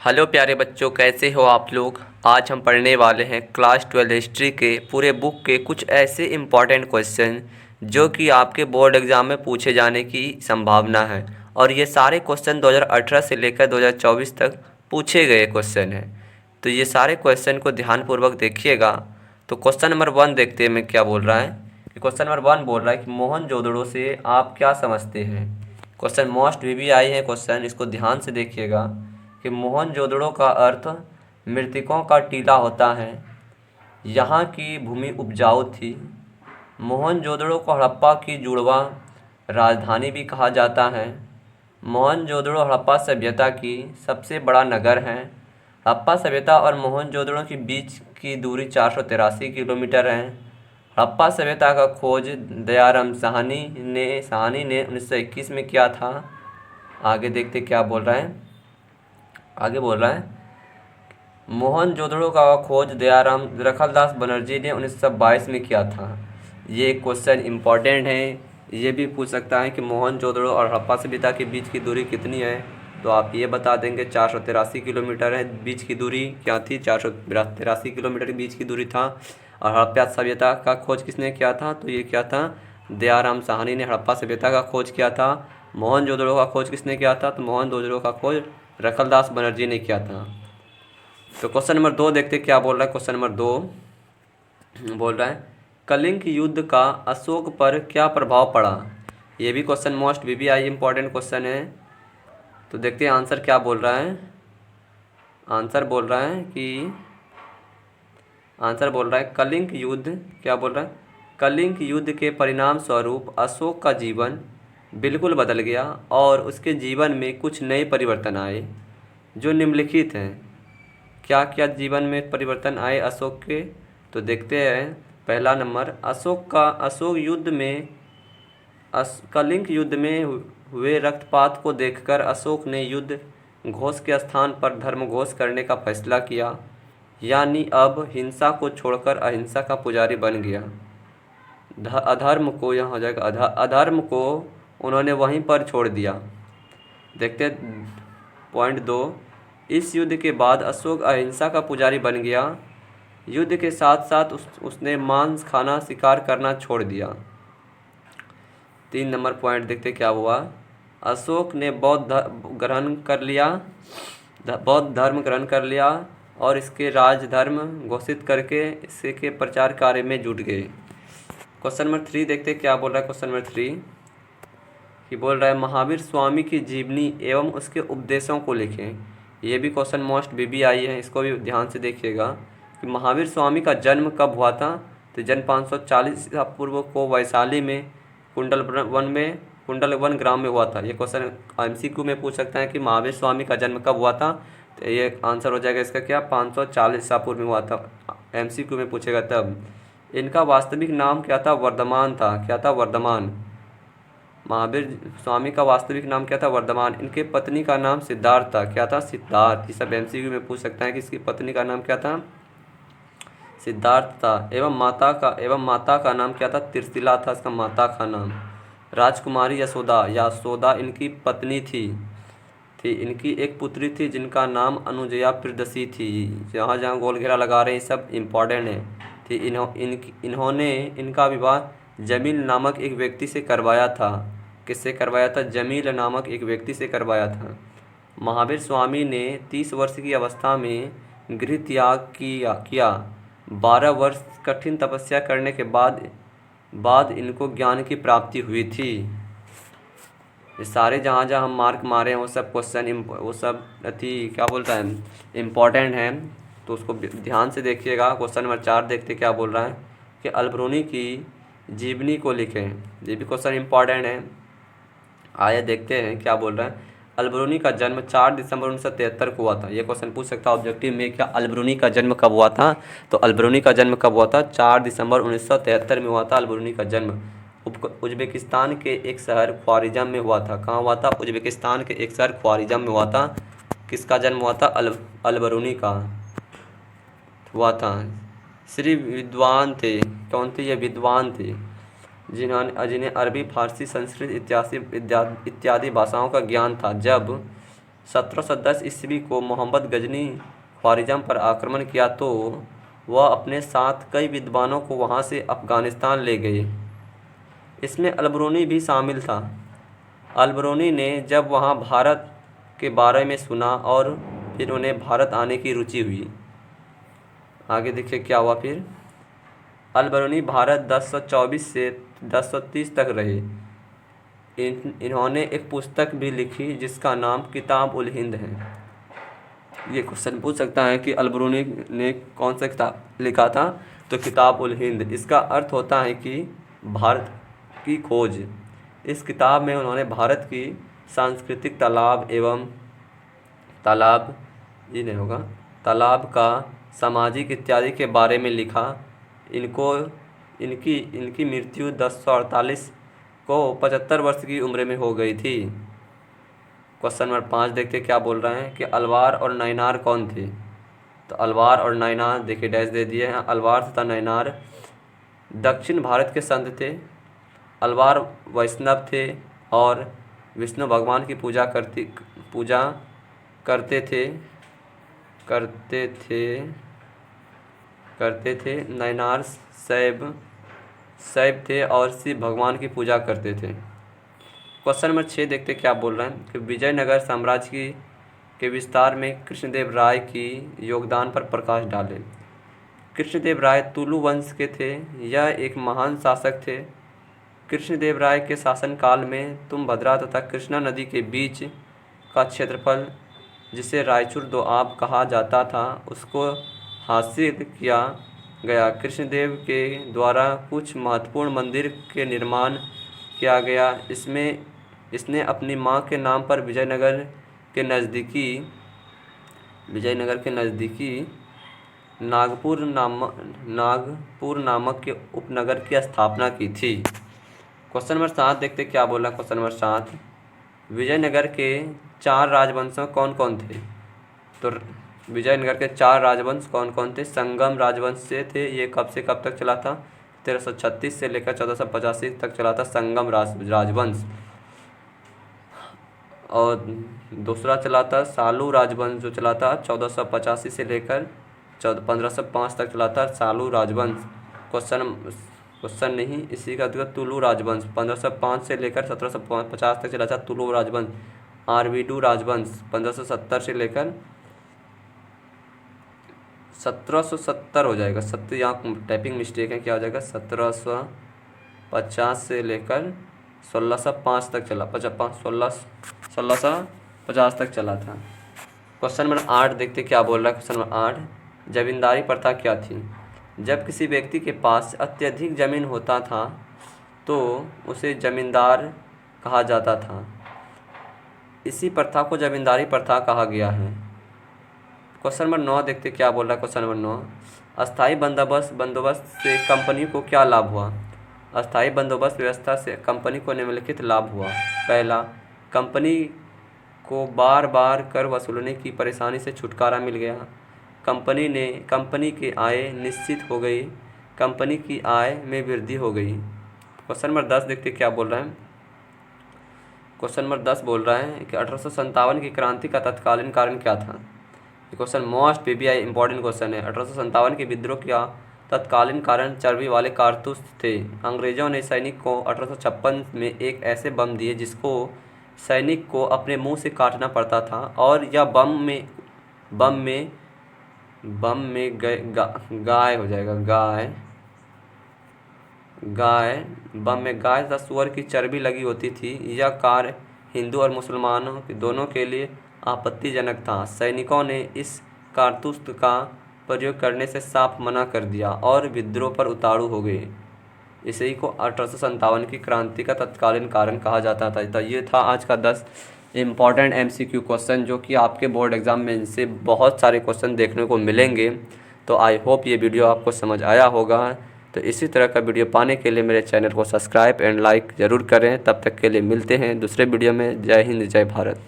Hello प्यारे बच्चों, कैसे हो आप लोग। आज हम पढ़ने वाले हैं क्लास 12 हिस्ट्री के पूरे बुक के कुछ ऐसे इम्पॉर्टेंट क्वेश्चन जो कि आपके बोर्ड एग्ज़ाम में पूछे जाने की संभावना है। और ये सारे क्वेश्चन 2018 से लेकर 2024 तक पूछे गए क्वेश्चन हैं। तो ये सारे क्वेश्चन को ध्यानपूर्वक देखिएगा। तो क्वेश्चन नंबर 1 देखते हैं मैं क्या बोल रहा है। क्वेश्चन नंबर 1 बोल रहा है कि मोहनजोदड़ो से आप क्या समझते हैं। क्वेश्चन मोस्ट VBI है क्वेश्चन, इसको ध्यान से देखिएगा कि मोहनजोदड़ो का अर्थ मृतकों का टीला होता है। यहाँ की भूमि उपजाऊ थी। मोहनजोदड़ो को हड़प्पा की जुड़वा राजधानी भी कहा जाता है। मोहनजोदड़ो हड़प्पा सभ्यता की सबसे बड़ा नगर है। हड़प्पा सभ्यता और मोहनजोदड़ो के बीच की दूरी 483 किलोमीटर है। हड़प्पा सभ्यता का खोज दयाराम साहनी ने 1921 में किया था। आगे देखते क्या बोल रहा है। आगे बोल रहा है मोहनजोदड़ो का खोज दयाराम रखलदास बनर्जी ने 1922 में किया था। ये क्वेश्चन इम्पॉर्टेंट है। ये भी पूछ सकता है कि मोहनजोदड़ो और हड़प्पा सभ्यता के बीच की दूरी कितनी है, तो आप ये बता देंगे 483 किलोमीटर है। बीच की दूरी क्या थी, 483 किलोमीटर के बीच की दूरी था। और हड़प्पा सभ्यता का खोज किसने किया था, तो ये क्या था, दयाराम साहनी ने हड़प्पा सभ्यता का खोज किया था। मोहनजोदड़ो का खोज किसने किया था, तो मोहनजोदड़ो का खोज रखलदास बनर्जी ने किया था। तो क्वेश्चन नंबर 2 देखते क्या बोल रहा है। क्वेश्चन नंबर 2 बोल रहा है कलिंग युद्ध का अशोक पर क्या प्रभाव पड़ा। ये भी question most VBI important question है। तो देखते हैं आंसर क्या बोल रहा है। आंसर बोल रहा है कलिंग युद्ध, क्या बोल रहा है, कलिंग युद्ध के परिणाम स्वरूप अशोक का जीवन बिल्कुल बदल गया और उसके जीवन में कुछ नए परिवर्तन आए जो निम्नलिखित हैं। क्या क्या जीवन में परिवर्तन आए अशोक के, तो देखते हैं। पहला नंबर, कलिंग युद्ध में हुए रक्तपात को देखकर अशोक ने युद्ध घोष के स्थान पर धर्म घोष करने का फैसला किया, यानी अब हिंसा को छोड़कर अहिंसा का पुजारी बन गया। अधर्म को, यहाँ हो जाएगा अधर्म को उन्होंने वहीं पर छोड़ दिया। देखते पॉइंट 2, इस युद्ध के बाद अशोक अहिंसा का पुजारी बन गया। युद्ध के साथ साथ उसने मांस खाना, शिकार करना छोड़ दिया। 3 नंबर पॉइंट देखते क्या हुआ। अशोक ने बौद्ध धर्म ग्रहण कर लिया और इसके राजधर्म घोषित करके इसके प्रचार कार्य में जुट गए। क्वेश्चन नंबर 3 देखते क्या बोल रहा है। क्वेश्चन नंबर 3 कि बोल रहा है महावीर स्वामी की जीवनी एवं उसके उपदेशों को लिखें। ये भी क्वेश्चन मोस्ट VBI है, इसको भी ध्यान से देखिएगा कि महावीर स्वामी का जन्म कब हुआ था। तो जन्म 540 ईसा पूर्व को वैशाली में कुंडलवन ग्राम में हुआ था। ये क्वेश्चन MCQ में पूछ सकता है कि महावीर स्वामी का जन्म कब हुआ था, तो ये आंसर हो जाएगा इसका क्या, 540 ईसा पूर्व में हुआ था। MCQ में पूछेगा तब। इनका वास्तविक नाम क्या था, वर्धमान था। क्या था, वर्धमान। महावीर स्वामी का वास्तविक नाम क्या था, वर्धमान। इनके पत्नी का नाम सिद्धार्थ था। क्या था, सिद्धार्थ। ये सब MCQ में पूछ सकता है कि इसकी पत्नी का नाम क्या था, सिद्धार्थ था। एवं माता का नाम क्या था, त्रिशिला था इसका माता का नाम। राजकुमारी यशोदा इनकी पत्नी थी। इनकी एक पुत्री थी जिनका नाम अनुजया प्रियदर्शी थी। जहाँ जहाँ गोल घेरा लगा रहे हैं सब इम्पॉर्टेंट है। थी इन्होंने इनका विवाह जमील नामक एक व्यक्ति से करवाया था। किससे करवाया था, जमील नामक एक व्यक्ति से करवाया था। महावीर स्वामी ने 30 वर्ष की अवस्था में गृह त्याग किया। 12 वर्ष कठिन तपस्या करने के बाद इनको ज्ञान की प्राप्ति हुई थी। ये सारे जहाँ जहाँ हम मार्क मारे हैं वो सब क्वेश्चन वो सब क्या बोलता है, इम्पॉर्टेंट हैं, तो उसको ध्यान से देखिएगा। क्वेश्चन नंबर 4 देखते क्या बोल रहा है कि अलबरूनी की जीवनी को लिखें। ये भी क्वेश्चन इम्पॉर्टेंट है। आइए देखते हैं क्या बोल रहा है। अलबरूनी का जन्म 4 दिसंबर 1973 को हुआ था। ये क्वेश्चन पूछ सकता है ऑब्जेक्टिव में, क्या अलबरूनी का जन्म कब हुआ था, तो अलबरूनी का जन्म कब हुआ था, 4 दिसंबर 1973 में हुआ था अलबरूनी का जन्म। उज्बेकिस्तान के एक शहर ख्वारिज़म में हुआ था। कहाँ हुआ था, उज्बेकिस्तान के एक शहर ख्वारिज़म में हुआ था। किसका जन्म हुआ था, अलबरूनी का हुआ था। श्री विद्वान थे, कौन थे, ये विद्वान थे जिन्हें अरबी, फारसी, संस्कृत इत्यादि भाषाओं का ज्ञान था। 1710 ईस्वी को मोहम्मद गजनी ख्वारिज़म पर आक्रमण किया तो वह अपने साथ कई विद्वानों को वहां से अफ़गानिस्तान ले गए। इसमें अलबरूनी भी शामिल था। अलबरूनी ने जब वहां भारत के बारे में सुना और फिर उन्हें भारत आने की रुचि हुई। आगे देखिए क्या हुआ फिर। अलबरूनी भारत 1024 से 1030 तक रहे। इन्होंने एक पुस्तक भी लिखी जिसका नाम किताब उल हिंद है। ये क्वेश्चन पूछ सकता है कि अलबरूनी ने कौन सा किताब लिखा था, तो किताब उल हिंद। इसका अर्थ होता है कि भारत की खोज। इस किताब में उन्होंने भारत की सांस्कृतिक तालाब का सामाजिक इत्यादि के बारे में लिखा। इनकी मृत्यु 1048 को 75 वर्ष की उम्र में हो गई थी। क्वेश्चन नंबर 5 देखते क्या बोल रहे हैं कि अलवार और नैनार कौन थे। तो अलवार और नैनार देखिए डैश दे दिए हैं। अलवार तथा नैनार दक्षिण भारत के संत थे। अलवार वैष्णव थे और विष्णु भगवान की पूजा करते थे। नैनार शैव थे और शिव भगवान की पूजा करते थे। क्वेश्चन नंबर 6 देखते क्या बोल रहे हैं कि विजयनगर साम्राज्य के विस्तार में कृष्णदेव राय की योगदान पर प्रकाश डालें। कृष्णदेव राय तुलु वंश के थे। यह एक महान शासक थे। कृष्णदेव राय के शासनकाल में तुंगभद्रा तथा कृष्णा नदी के बीच का क्षेत्रफल, जिसे रायचूर दोआब कहा जाता था, उसको हासिल किया गया। कृष्णदेव के द्वारा कुछ महत्वपूर्ण मंदिर के निर्माण किया गया। इसने अपनी मां के नाम पर विजयनगर के नज़दीकी नागपुर नामक के उपनगर की स्थापना की थी। क्वेश्चन नंबर 7 देखते क्या बोला। क्वेश्चन नंबर 7, विजयनगर के 4 राजवंशों कौन कौन थे। तो विजयनगर के 4 राजवंश कौन कौन थे। संगम राजवंश से थे। ये कब से कब तक चला था, 1336 से लेकर 1485 तक चला था संगम राजवंश। और दूसरा चला था सालू राजवंश, जो चला था 1485 से लेकर 1505 तक चला था सालू राजवंश। क्वेश्चन नहीं, इसी का मतलब तुलु राजवंश 1505 से लेकर 1750 तक चला था तुलु राजवंश। आरवीडू राजवंश 1570 से लेकर 1770 हो जाएगा। यहाँ टाइपिंग मिस्टेक है, क्या हो जाएगा 1750 से लेकर 1605 तक चला, 1650 तक चला था। क्वेश्चन नंबर 8 देखते क्या बोल रहा है। क्वेश्चन नंबर 8, जमींदारी प्रथा क्या थी। जब किसी व्यक्ति के पास अत्यधिक जमीन होता था तो उसे जमींदार कहा जाता था। इसी प्रथा को जमींदारी प्रथा कहा गया है। क्वेश्चन नंबर 9 देखते क्या बोल रहा है। क्वेश्चन नंबर 9, अस्थाई बंदोबस्त से कंपनी को क्या लाभ हुआ। अस्थाई बंदोबस्त व्यवस्था से कंपनी को निम्नलिखित लाभ हुआ। पहला, कंपनी को बार बार कर वसूलने की परेशानी से छुटकारा मिल गया। कंपनी की आय निश्चित हो गई। कंपनी की आय में वृद्धि हो गई। क्वेश्चन नंबर 10 देखते क्या बोल रहे हैं। क्वेश्चन नंबर 10 बोल रहा है कि 1857 की क्रांति का तत्कालीन कारण क्या था। ये question most PBI important question है। 1857 के विद्रोह का तत्कालीन कारण चर्बी वाले कारतूस थे। अंग्रेजों ने सैनिक को 1856 में एक ऐसे बम दिए जिसको सैनिक को अपने मुंह से काटना पड़ता था, और यह बम में गाय हो जाएगा। बम में गाय तथा सुअर की चर्बी लगी होती थी। यह कार्य हिंदू और मुसलमानों दोनों के लिए आपत्तिजनक था। सैनिकों ने इस कारतूस का प्रयोग करने से साफ मना कर दिया और विद्रोह पर उतारू हो गए। इसी को 1857 की क्रांति का तत्कालीन कारण कहा जाता था। तो ये था आज का 10 इम्पॉर्टेंट MCQ क्वेश्चन, जो कि आपके बोर्ड एग्ज़ाम में इनसे बहुत सारे क्वेश्चन देखने को मिलेंगे। तो आई होप ये वीडियो आपको समझ आया होगा। तो इसी तरह का वीडियो पाने के लिए मेरे चैनल को सब्सक्राइब एंड लाइक ज़रूर करें। तब तक के लिए मिलते हैं दूसरे वीडियो में। जय हिंद, जय भारत।